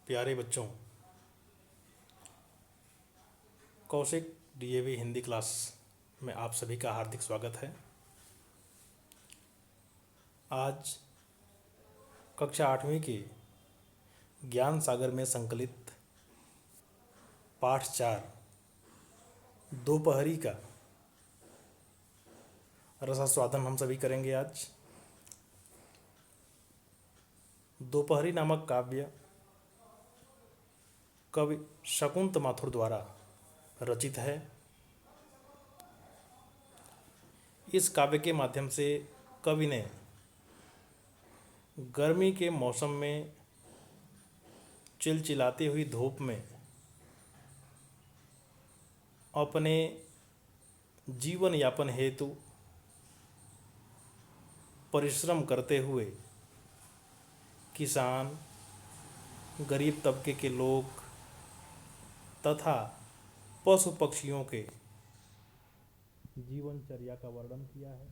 प्यारे बच्चों, Kaushik DAV Hindi class में आप सभी का हार्दिक स्वागत है। आज कक्षा 8वीं की ज्ञान सागर में संकलित पाठ 4 दोपहरी का रसास्वादन हम सभी करेंगे। आज दोपहरी नामक काव्य कवि शकुंत माथुर द्वारा रचित है। इस काव्य के माध्यम से कवि ने गर्मी के मौसम में चिलचिलाती हुई धूप में अपने जीवन यापन हेतु परिश्रम करते हुए किसान, गरीब तबके के लोग तथा पशु पक्षियों के जीवनचर्या का वर्णन किया है।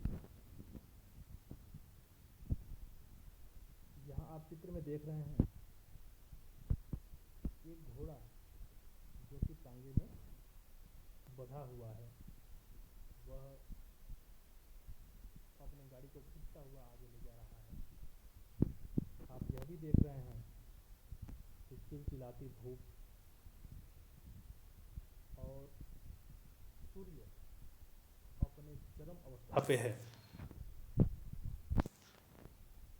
यहाँ आप चित्र में देख रहे हैं एक घोड़ा जो कि टांगे में बंधा हुआ है, वह अपने गाड़ी को खींचता हुआ आगे ले जा रहा है। आप यह भी देख रहे हैं कि चिलचिलाती धूप और सूर्य अपने चरम अवस्था पे है।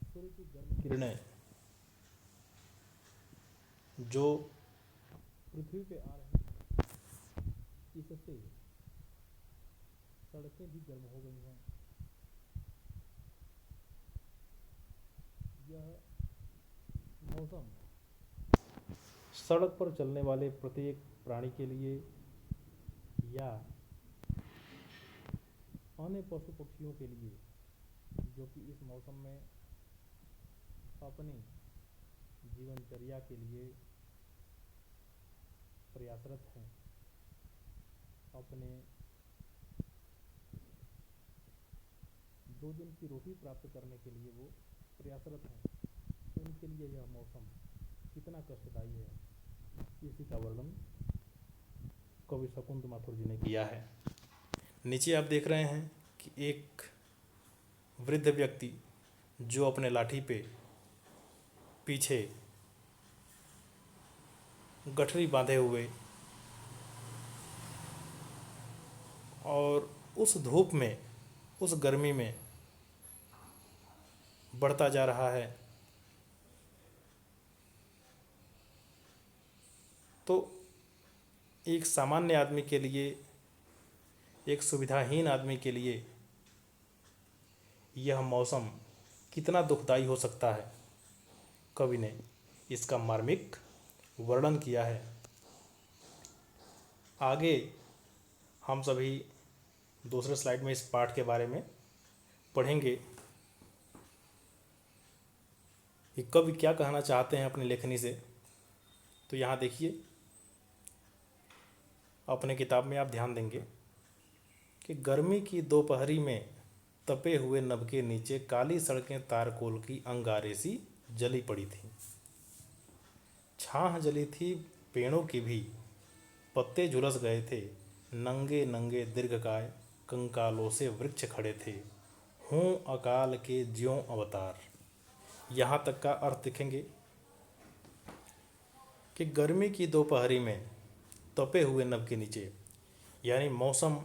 सूर्य की गर्म किरणें जो पृथ्वी पे आ रही हैं, इससे सड़कें भी गर्म हो गई हैं। यह मौसम सड़क पर चलने वाले प्रत्येक प्राणी के लिए या अन्य पशु पक्षियों के लिए जो कि इस मौसम में अपनी जीवनचर्या के लिए प्रयासरत हैं, अपने 2 दिन की रोटी प्राप्त करने के लिए वो प्रयासरत हैं, तो उनके लिए यह मौसम कितना कष्टदायी है, इसी का वर्णन कवि शकुंत माथुर जी ने किया है। नीचे आप देख रहे हैं कि एक वृद्ध व्यक्ति जो अपने लाठी पे पीछे गठरी बांधे हुए और उस धूप में, उस गर्मी में बढ़ता जा रहा है। तो एक सामान्य आदमी के लिए, एक सुविधाहीन आदमी के लिए यह मौसम कितना दुखदाई हो सकता है, कवि ने इसका मार्मिक वर्णन किया है। आगे हम सभी दूसरे स्लाइड में इस पाठ के बारे में पढ़ेंगे कि कवि क्या कहना चाहते हैं अपनी लेखनी से। तो यहाँ देखिए, अपने किताब में आप ध्यान देंगे कि गर्मी की दोपहरी में तपे हुए नभ के नीचे काली सड़कें तारकोल की अंगारे सी जली पड़ी थीं। छाह जली थी पेड़ों की भी, पत्ते झुलस गए थे, नंगे नंगे दीर्घकाय कंकालों से वृक्ष खड़े थे। हों अकाल के ज्यों अवतार। यहाँ तक का अर्थ देखेंगे कि गर्मी की दोपहरी में तपे हुए नभ के नीचे, यानी मौसम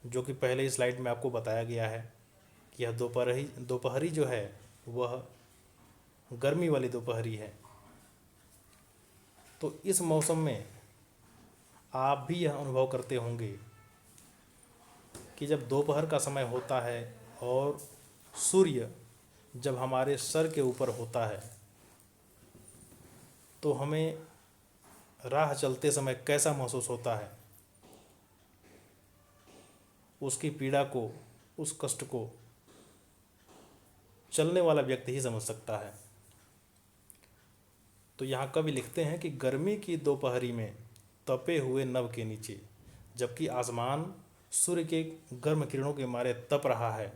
जो कि पहले इस स्लाइड में आपको बताया गया है कि यह दोपहरी जो है वह गर्मी वाली दोपहरी है। तो इस मौसम में आप भी यह अनुभव करते होंगे कि जब दोपहर का समय होता है और सूर्य जब हमारे सर के ऊपर होता है तो हमें राह चलते समय कैसा महसूस होता है। उसकी पीड़ा को, उस कष्ट को चलने वाला व्यक्ति ही समझ सकता है। तो यहाँ कवि लिखते हैं कि गर्मी की दोपहरी में तपे हुए नभ के नीचे, जबकि आसमान सूर्य के गर्म किरणों के मारे तप रहा है,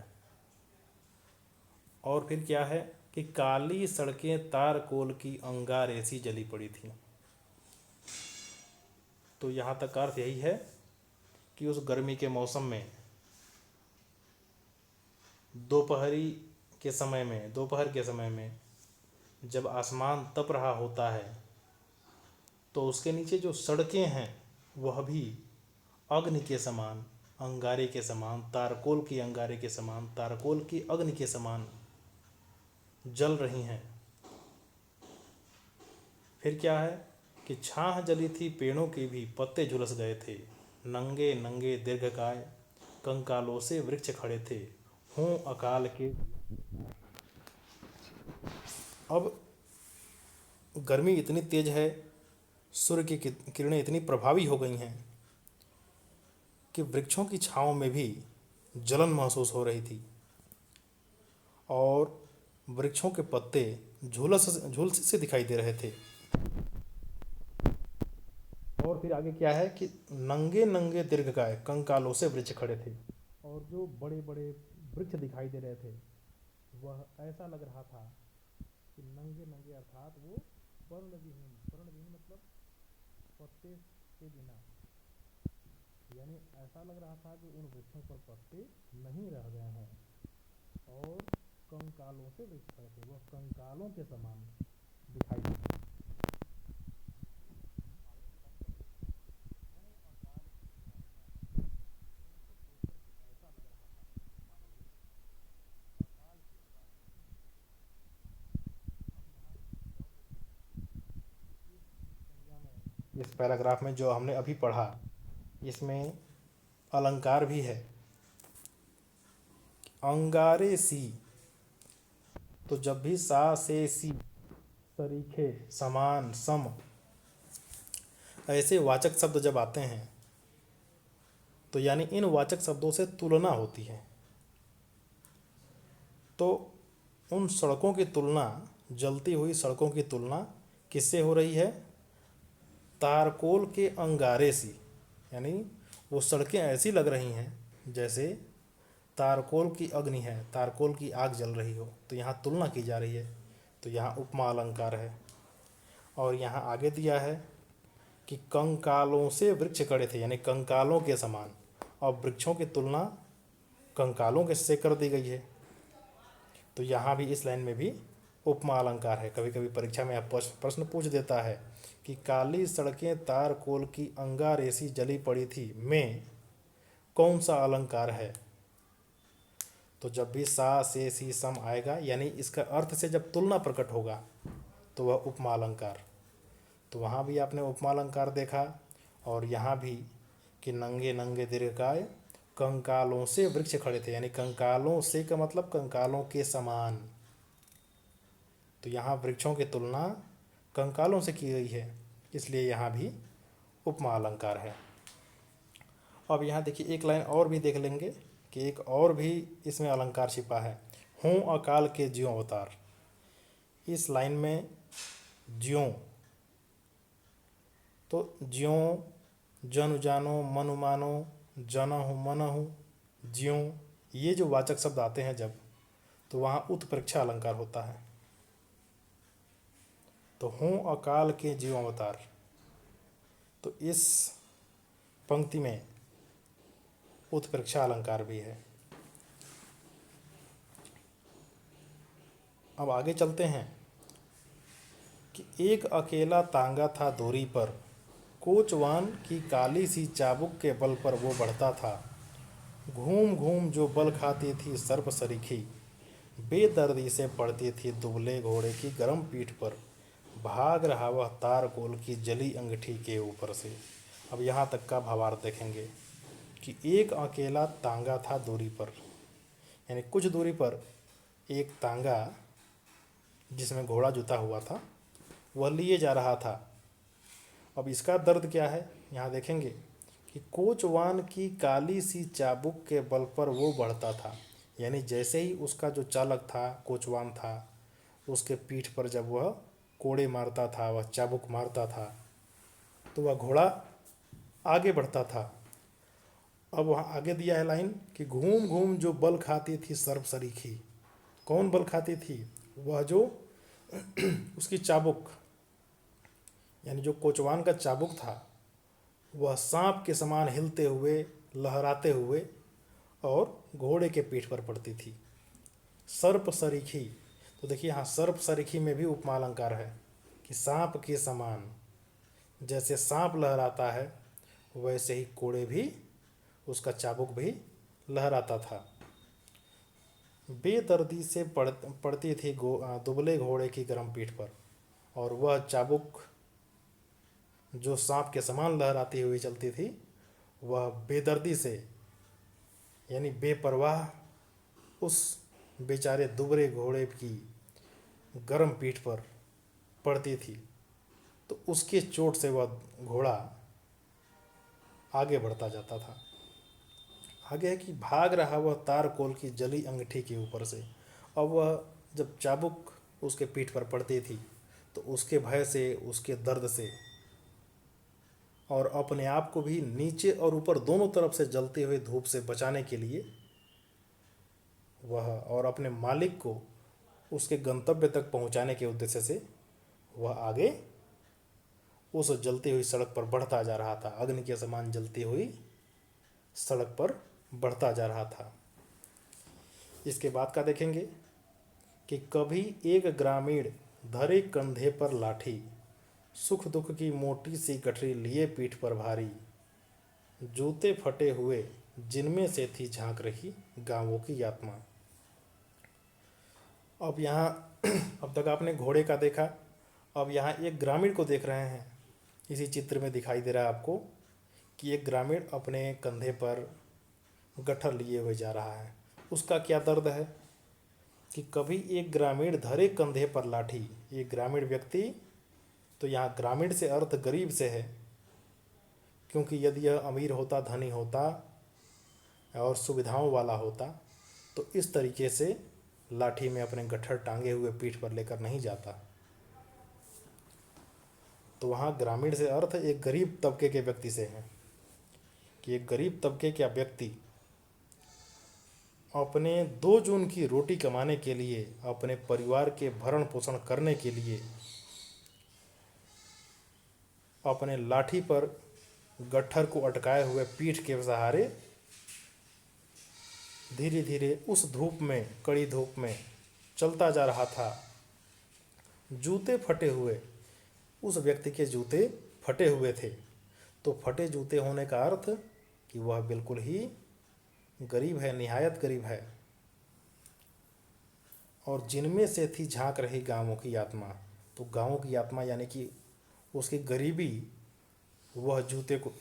और फिर क्या है कि काली सड़कें तारकोल की अंगार ऐसी जली पड़ी थी। तो यहाँ तक का अर्थ यही है कि उस गर्मी के मौसम में दोपहर के समय में जब आसमान तप रहा होता है तो उसके नीचे जो सड़कें हैं वह भी अग्नि के समान, अंगारे के समान, तारकोल की अंगारे के समान, तारकोल की अग्नि के समान जल रही हैं। फिर क्या है कि छाह जली थी पेड़ों के भी, पत्ते झुलस गए थे, नंगे नंगे दीर्घकाय कंकालों से वृक्ष खड़े थे, हों अकाल के। अब गर्मी इतनी तेज है, सूर्य की किरणें इतनी प्रभावी हो गई हैं कि वृक्षों की छांव में भी जलन महसूस हो रही थी और वृक्षों के पत्ते झुलसे से दिखाई दे रहे थे। और फिर आगे क्या है कि नंगे नंगे दीर्घकाय कंकालों से वृक्ष खड़े थे, और जो बड़े बड़े वृक्ष दिखाई दे रहे थे वह ऐसा लग रहा था कि नंगे नंगे अर्थात वो पर्णविहीन मतलब पत्ते के बिना, यानी ऐसा लग रहा था कि उन वृक्षों पर पत्ते नहीं रह गए हैं और कंकालों से वृक्ष खड़े थे, वह कंकालों के समान दिखाई देते। इस पैराग्राफ में जो हमने अभी पढ़ा इसमें अलंकार भी है। अंगारे सी, तो जब भी सा से सी, सरीखे, समान, सम ऐसे वाचक शब्द जब आते हैं तो यानी इन वाचक शब्दों से तुलना होती है। तो उन सड़कों की तुलना, जलती हुई सड़कों की तुलना किससे हो रही है? तारकोल के अंगारे से, यानी वो सड़कें ऐसी लग रही हैं जैसे तारकोल की अग्नि है, तारकोल की आग जल रही हो। तो यहाँ तुलना की जा रही है, तो यहाँ उपमा अलंकार है। और यहाँ आगे दिया है कि कंकालों से वृक्ष खड़े थे, यानी कंकालों के समान, और वृक्षों की तुलना कंकालों के से कर दी गई है। तो यहाँ भी इस लाइन में भी उपमा अलंकार है। कभी कभी परीक्षा में आप प्रश्न पूछ देता है कि काली सड़कें तारकोल की अंगार ऐसी जली पड़ी थी में कौन सा अलंकार है? तो जब भी सा से सी सम आएगा, यानी इसका अर्थ से जब तुलना प्रकट होगा तो वह उपमा अलंकार। तो वहाँ भी आपने उपमा अलंकार देखा, और यहाँ भी कि नंगे नंगे दीर्घकाय कंकालों से वृक्ष खड़े थे, यानी कंकालों से का मतलब कंकालों के समान। तो यहाँ वृक्षों की तुलना कंकालों से की गई है, इसलिए यहाँ भी उपमा अलंकार है। अब यहाँ देखिए एक लाइन और भी देख लेंगे कि एक और भी इसमें अलंकार छिपा है। हों अकाल के ज्यों अवतार। इस लाइन में ज्यों, तो ज्यों, जनु जानो, मनु मानो, जनहु मनहु, ज्यों, ये जो वाचक शब्द आते हैं जब, तो वहाँ उत्प्रेक्षा अलंकार होता है। तो हों अकाल के ज्यों अवतार, तो इस पंक्ति में उत्प्रेक्षा अलंकार भी है। अब आगे चलते हैं कि एक अकेला तांगा था दूरी पर, कोचवान की काली सी चाबुक के बल पर वो बढ़ता था, घूम घूम जो बल खाती थी सर्प सरीखी, बेदर्दी से पड़ती थी दुबले घोड़े की गर्म पीठ पर, भाग रहा वह तारकोल की जली अंगीठी के ऊपर से। अब यहाँ तक का भावार्थ देखेंगे कि एक अकेला तांगा था दूरी पर, यानी कुछ दूरी पर एक तांगा जिसमें घोड़ा जुता हुआ था वह लिए जा रहा था। अब इसका दर्द क्या है यहाँ देखेंगे कि कोचवान की काली सी चाबुक के बल पर वो बढ़ता था, यानी जैसे ही उसका जो चालक था, कोचवान था, उसके पीठ पर जब वह कोड़े मारता था, वह चाबुक मारता था, तो वह घोड़ा आगे बढ़ता था। अब वहाँ आगे दिया है लाइन कि घूम घूम जो बल खाती थी सर्प सरीखी। कौन बल खाती थी? वह जो उसकी चाबुक यानी जो कोचवान का चाबुक था वह सांप के समान हिलते हुए, लहराते हुए और घोड़े के पीठ पर पड़ती थी। सर्प सरीखी, तो देखिए यहाँ सर्प सरीखी में भी उपमा अलंकार है कि सांप के समान, जैसे सांप लहराता है वैसे ही कोड़े भी, उसका चाबुक भी लहराता था। बेदर्दी से पड़ती थी दुबले घोड़े की गर्म पीठ पर, और वह चाबुक जो सांप के समान लहराती हुई चलती थी वह बेदर्दी से यानी बेपरवाह उस बेचारे दुबले घोड़े की गर्म पीठ पर पड़ती थी। तो उसके चोट से वह घोड़ा आगे बढ़ता जाता था। आगे है कि भाग रहा वह तारकोल की जली अंगीठी के ऊपर से। अब वह जब चाबुक उसके पीठ पर पड़ती थी तो उसके भय से, उसके दर्द से और अपने आप को भी नीचे और ऊपर दोनों तरफ से जलते हुए धूप से बचाने के लिए वह, और अपने मालिक को उसके गंतव्य तक पहुंचाने के उद्देश्य से वह आगे उस जलती हुई सड़क पर बढ़ता जा रहा था। अग्नि के समान जलती हुई सड़क पर बढ़ता जा रहा था। इसके बाद का देखेंगे कि कभी एक ग्रामीण धरे कंधे पर लाठी, सुख दुख की मोटी सी गठरी लिए पीठ पर भारी, जूते फटे हुए जिनमें से थी झांक रही गांवों की आत्मा। अब यहाँ अब तक आपने घोड़े का देखा, अब यहाँ एक ग्रामीण को देख रहे हैं। इसी चित्र में दिखाई दे रहा है आपको कि एक ग्रामीण अपने कंधे पर गट्ठर लिए हुए जा रहा है। उसका क्या दर्द है कि कभी एक ग्रामीण धरे कंधे पर लाठी, ये ग्रामीण व्यक्ति, तो यहाँ ग्रामीण से अर्थ गरीब से है, क्योंकि यदि यह अमीर होता, धनी होता और सुविधाओं वाला होता तो इस तरीके से लाठी में अपने गट्ठर टांगे हुए पीठ पर लेकर नहीं जाता। तो वहाँ ग्रामीण से अर्थ एक गरीब तबके के व्यक्ति से है कि एक गरीब तबके का व्यक्ति अपने 2 जून की रोटी कमाने के लिए, अपने परिवार के भरण पोषण करने के लिए अपने लाठी पर गट्ठर को अटकाए हुए पीठ के सहारे धीरे धीरे उस धूप में, कड़ी धूप में चलता जा रहा था। जूते फटे हुए, उस व्यक्ति के जूते फटे हुए थे। तो फटे जूते होने का अर्थ कि वह बिल्कुल ही गरीब है, निहायत गरीब है। और जिनमें से थी झांक रही गांवों की आत्मा, तो गांवों की आत्मा यानी कि उसकी गरीबी वह जूते को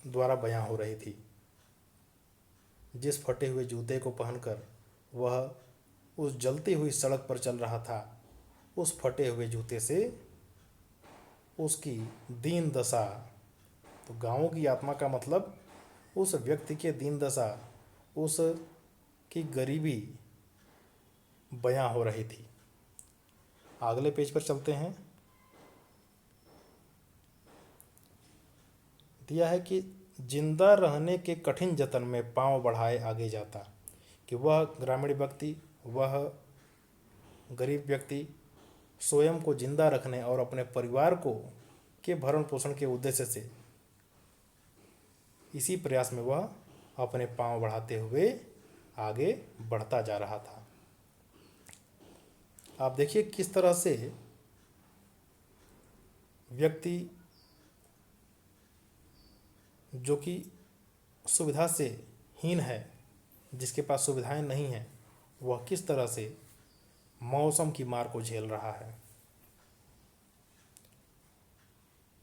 द्वारा बयां हो रही थी। जिस फटे हुए जूते को पहनकर वह उस जलती हुई सड़क पर चल रहा था, उस फटे हुए जूते से उसकी दीन दशा, तो गांवों की आत्मा का मतलब उस व्यक्ति के दीन दशा, उस की गरीबी बयां हो रही थी। अगले पेज पर चलते हैं। दिया है कि जिंदा रहने के कठिन जतन में पांव बढ़ाए आगे जाता, कि वह ग्रामीण व्यक्ति, वह गरीब व्यक्ति स्वयं को जिंदा रखने और अपने परिवार को के भरण पोषण के उद्देश्य से इसी प्रयास में वह अपने पांव बढ़ाते हुए आगे बढ़ता जा रहा था। आप देखिए किस तरह से व्यक्ति जो कि सुविधा से हीन है, जिसके पास सुविधाएं नहीं हैं, वह किस तरह से मौसम की मार को झेल रहा है।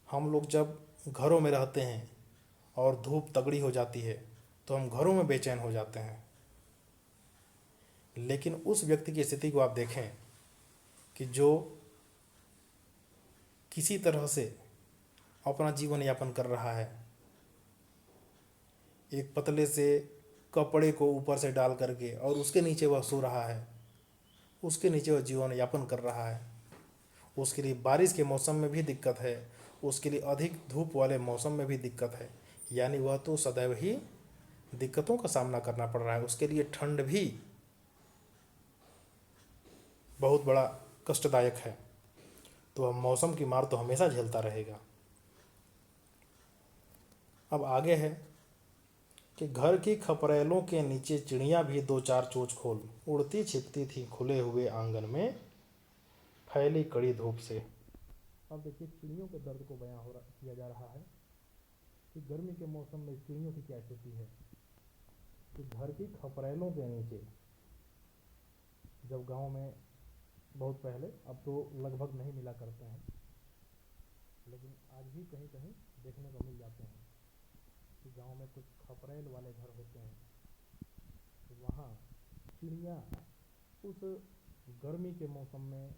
हम लोग जब घरों में रहते हैं और धूप तगड़ी हो जाती है तो हम घरों में बेचैन हो जाते हैं। लेकिन उस व्यक्ति की स्थिति को आप देखें कि जो किसी तरह से अपना जीवन यापन कर रहा है, एक पतले से कपड़े को ऊपर से डाल करके और उसके नीचे वह सो रहा है, उसके नीचे वह जीवन यापन कर रहा है। उसके लिए बारिश के मौसम में भी दिक्कत है, उसके लिए अधिक धूप वाले मौसम में भी दिक्कत है, यानी वह तो सदैव ही दिक्कतों का सामना करना पड़ रहा है। उसके लिए ठंड भी बहुत बड़ा कष्टदायक है, तो वह मौसम की मार तो हमेशा झेलता रहेगा। अब आगे है कि घर की खपरेलों के नीचे चिड़ियां भी दो चार चोंच खोल उड़ती छिपती थी खुले हुए आंगन में फैली कड़ी धूप से। अब देखिए चिड़ियों के दर्द को बयां किया जा रहा है कि गर्मी के मौसम में चिड़ियों की क्या स्थिति है। कि घर की खपरेलों के नीचे, जब गांव में बहुत पहले, अब तो लगभग नहीं मिला करते हैं, लेकिन आज भी कहीं कहीं देखने को मिल जाते हैं कि गांव में कुछ खपरेल वाले घर होते हैं, तो वहाँ चिड़िया उस गर्मी के मौसम में,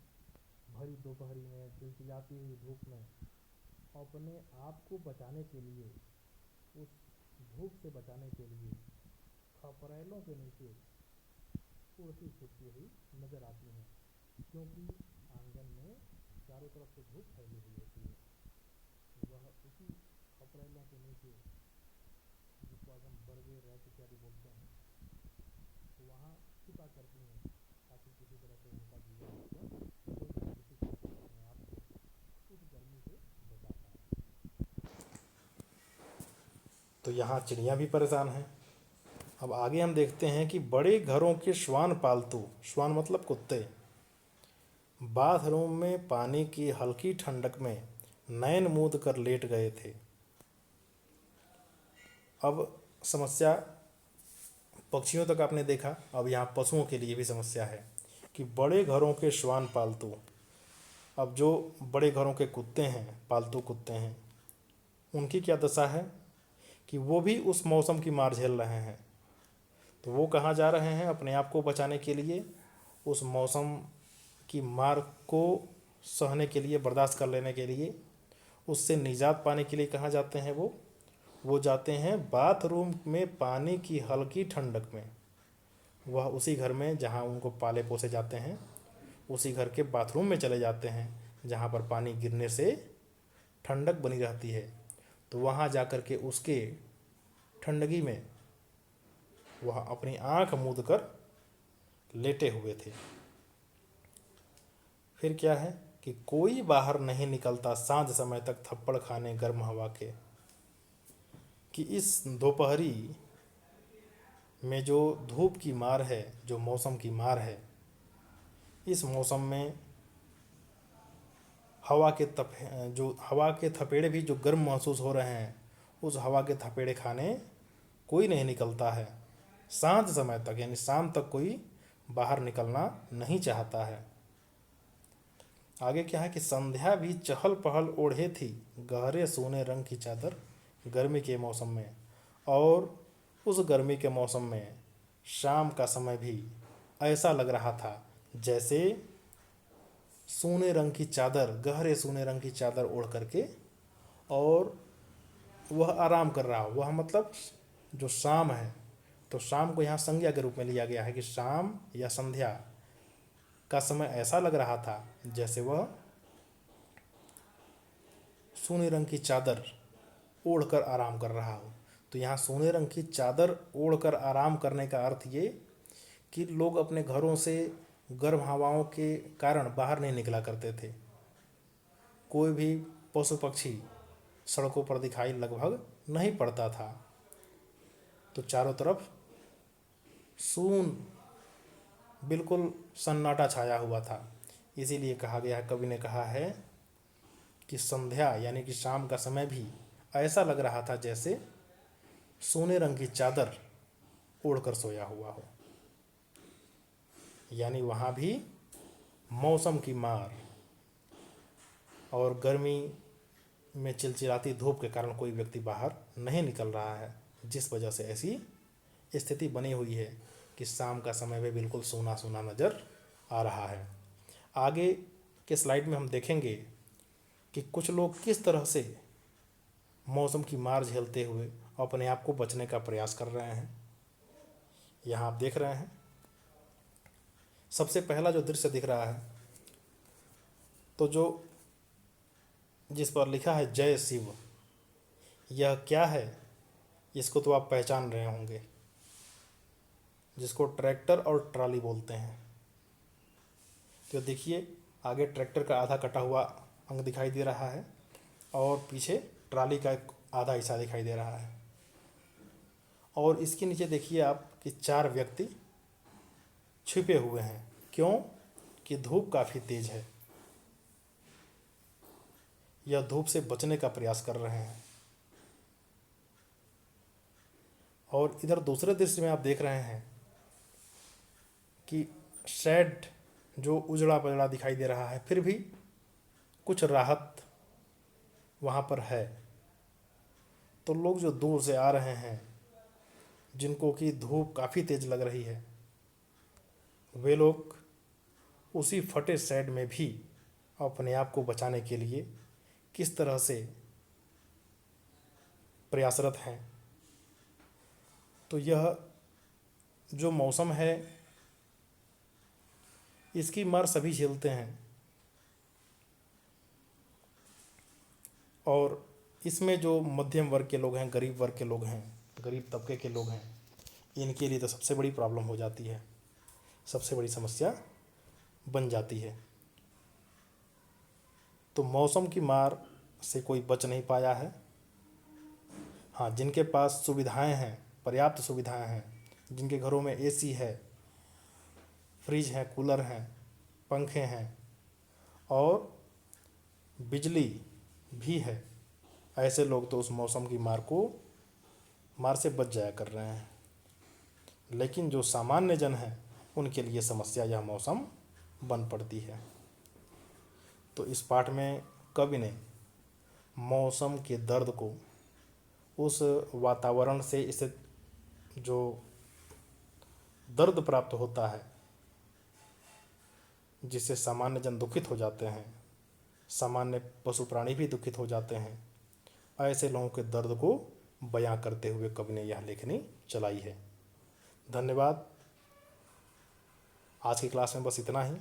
भरी दोपहरी में, चिलचिलाती हुई धूप में अपने आप को बचाने के लिए, उस धूप से बचाने के लिए खपरेलों के नीचे उड़ती छिपती हुई नजर आती हैं, क्योंकि आंगन में चारों तरफ से धूप फैली हुई होती है। वह उसी खपरेलों के नीचे, जिसको आज हम बरगे, रैक इत्यादि बोलते हैं, तो वहाँ छिपा करती हैं, ताकि किसी तरह से उनका जीवन यापन किसी तरह से अपने आप को उस गर्मी से बचा पाए। तो यहाँ चिड़ियाँ भी परेशान हैं। अब आगे हम देखते हैं कि बड़े घरों के श्वान पालतू, श्वान मतलब कुत्ते, बाथरूम में पानी की हल्की ठंडक में नैन मूंद कर लेट गए थे। अब समस्या पक्षियों तक आपने देखा, अब यहाँ पशुओं के लिए भी समस्या है कि बड़े घरों के श्वान पालतू। अब जो बड़े घरों के कुत्ते हैं, पालतू कुत्ते हैं, उनकी क्या दशा है कि वो भी उस मौसम की मार झेल रहे हैं। तो वो कहाँ जा रहे हैं अपने आप को बचाने के लिए, उस मौसम की मार को सहने के लिए, बर्दाश्त कर लेने के लिए, उससे निजात पाने के लिए कहाँ जाते हैं वो जाते हैं बाथरूम में पानी की हल्की ठंडक में। वह उसी घर में जहाँ उनको पाले पोसे जाते हैं, उसी घर के बाथरूम में चले जाते हैं जहाँ पर पानी गिरने से ठंडक बनी रहती है। तो वहाँ जा कर के उसके ठंडगी में वह अपनी आंख मूंद कर लेटे हुए थे। फिर क्या है कि कोई बाहर नहीं निकलता सांझ समय तक थप्पड़ खाने गर्म हवा के। कि इस दोपहरी में जो धूप की मार है, जो मौसम की मार है, इस मौसम में हवा के थपेड़े भी जो गर्म महसूस हो रहे हैं, उस हवा के थपेड़े खाने कोई नहीं निकलता है सांझ समय तक, यानी शाम तक कोई बाहर निकलना नहीं चाहता है। आगे क्या है कि संध्या भी चहल पहल ओढ़े थी गहरे सोने रंग की चादर गर्मी के मौसम में। और उस गर्मी के मौसम में शाम का समय भी ऐसा लग रहा था जैसे सोने रंग की चादर, गहरे सोने रंग की चादर ओढ़ करके और वह आराम कर रहा हो। वह मतलब जो शाम है, तो शाम को यहाँ संज्ञा के रूप में लिया गया है कि शाम या संध्या का समय ऐसा लग रहा था जैसे वह सोने रंग की चादर ओढ़कर आराम कर रहा हो। तो यहाँ सोने रंग की चादर ओढ़कर आराम करने का अर्थ ये कि लोग अपने घरों से गर्म हवाओं के कारण बाहर नहीं निकला करते थे। कोई भी पशु पक्षी सड़कों पर दिखाई लगभग नहीं पड़ता था। तो चारों तरफ सून, बिल्कुल सन्नाटा छाया हुआ था। इसीलिए कहा गया है, कवि ने कहा है कि संध्या यानी कि शाम का समय भी ऐसा लग रहा था जैसे सोने रंग की चादर ओढ़कर सोया हुआ हो। यानी वहाँ भी मौसम की मार और गर्मी में चिलचिलाती धूप के कारण कोई व्यक्ति बाहर नहीं निकल रहा है, जिस वजह से ऐसी स्थिति बनी हुई है कि शाम का समय भी बिल्कुल सूना सूना नज़र आ रहा है। आगे के स्लाइड में हम देखेंगे कि कुछ लोग किस तरह से मौसम की मार झेलते हुए अपने आप को बचने का प्रयास कर रहे हैं। यहाँ आप देख रहे हैं, सबसे पहला जो दृश्य दिख रहा है, तो जो जिस पर लिखा है जय शिव, यह क्या है इसको तो आप पहचान रहे होंगे, जिसको ट्रैक्टर और ट्राली बोलते हैं। तो देखिए आगे ट्रैक्टर का आधा कटा हुआ अंग दिखाई दे रहा है और पीछे ट्राली का एक आधा हिस्सा दिखाई दे रहा है। और इसके नीचे देखिए आप कि 4 व्यक्ति छिपे हुए हैं। क्यों? कि धूप काफ़ी तेज है, यह धूप से बचने का प्रयास कर रहे हैं। और इधर दूसरे दृश्य में आप देख रहे हैं कि शेड जो उजड़ा पजड़ा दिखाई दे रहा है, फिर भी कुछ राहत वहाँ पर है। तो लोग जो दूर से आ रहे हैं, जिनको कि धूप काफ़ी तेज लग रही है, वे लोग उसी फटे शेड में भी अपने आप को बचाने के लिए किस तरह से प्रयासरत हैं। तो यह जो मौसम है, इसकी मार सभी झेलते हैं। और इसमें जो मध्यम वर्ग के लोग हैं, गरीब वर्ग के लोग हैं, गरीब तबके के लोग हैं, इनके लिए तो सबसे बड़ी प्रॉब्लम हो जाती है, सबसे बड़ी समस्या बन जाती है। तो मौसम की मार से कोई बच नहीं पाया है। हाँ, जिनके पास सुविधाएं हैं, पर्याप्त सुविधाएं हैं, जिनके घरों में एसी है, फ्रिज है, कूलर हैं, पंखे हैं और बिजली भी है, ऐसे लोग तो उस मौसम की मार से बच जाया कर रहे हैं। लेकिन जो सामान्य जन हैं, उनके लिए समस्या यह मौसम बन पड़ती है। तो इस पाठ में कवि ने मौसम के दर्द को, उस वातावरण से इसे जो दर्द प्राप्त होता है, जिससे सामान्य जन दुखित हो जाते हैं, सामान्य पशु प्राणी भी दुखित हो जाते हैं, ऐसे लोगों के दर्द को बयां करते हुए कवि ने यह लेखनी चलाई है। धन्यवाद। आज की क्लास में बस इतना ही।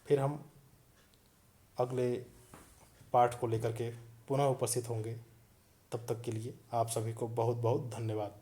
फिर हम अगले पाठ को लेकर के पुनः उपस्थित होंगे। तब तक के लिए आप सभी को बहुत बहुत धन्यवाद।